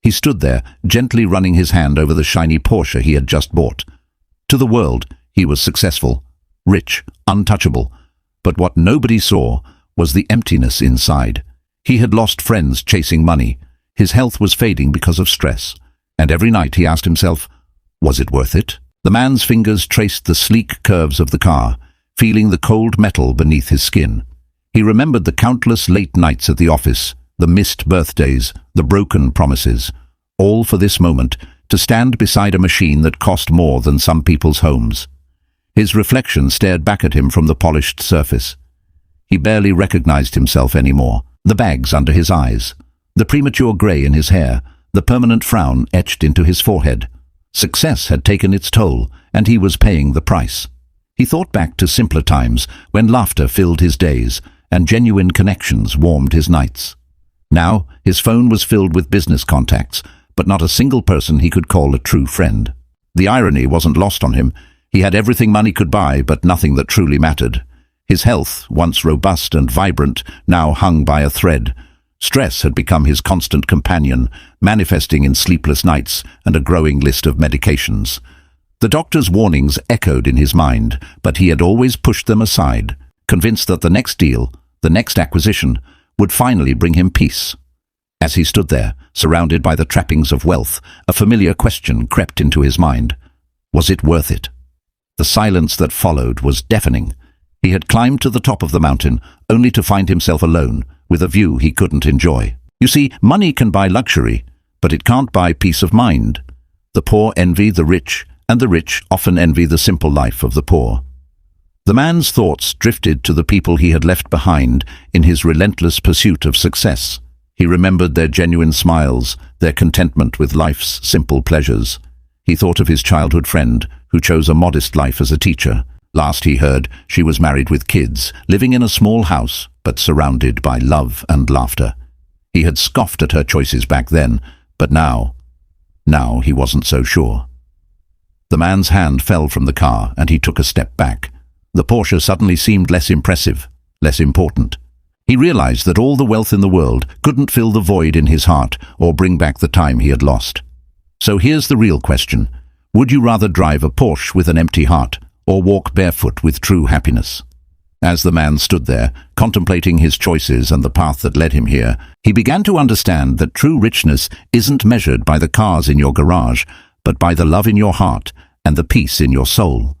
He stood there, gently running his hand over the shiny Porsche he had just bought. To the world, he was successful, rich, untouchable. But what nobody saw was the emptiness inside. He had lost friends chasing money. His health was fading because of stress. And every night he asked himself, was it worth it? The man's fingers traced the sleek curves of the car, feeling the cold metal beneath his skin. He remembered the countless late nights at the office, the missed birthdays, the broken promises, all for this moment, to stand beside a machine that cost more than some people's homes. His reflection stared back at him from the polished surface. He barely recognized himself anymore. The bags under his eyes, the premature grey in his hair, the permanent frown etched into his forehead. Success had taken its toll, and he was paying the price. He thought back to simpler times when laughter filled his days and genuine connections warmed his nights. Now his phone was filled with business contacts, but not a single person he could call a true friend. The irony wasn't lost on him. He had everything money could buy, but nothing that truly mattered. His health, once robust and vibrant, now hung by a thread. Stress had become his constant companion, manifesting in sleepless nights and a growing list of medications. The doctor's warnings echoed in his mind, but he had always pushed them aside, convinced that the next deal, the next acquisition, would finally bring him peace. As he stood there, surrounded by the trappings of wealth, a familiar question crept into his mind. Was it worth it? The silence that followed was deafening. He had climbed to the top of the mountain, only to find himself alone, with a view he couldn't enjoy. You see, money can buy luxury, but it can't buy peace of mind. The poor envy the rich, and the rich often envy the simple life of the poor. The man's thoughts drifted to the people he had left behind in his relentless pursuit of success. He remembered their genuine smiles, their contentment with life's simple pleasures. He thought of his childhood friend, who chose a modest life as a teacher. Last he heard, she was married with kids, living in a small house, but surrounded by love and laughter. He had scoffed at her choices back then, but now he wasn't so sure. The man's hand fell from the car, and he took a step back. The Porsche suddenly seemed less impressive, less important. He realized that all the wealth in the world couldn't fill the void in his heart or bring back the time he had lost. So here's the real question. Would you rather drive a Porsche with an empty heart or walk barefoot with true happiness? As the man stood there, contemplating his choices and the path that led him here, he began to understand that true richness isn't measured by the cars in your garage, but by the love in your heart and the peace in your soul.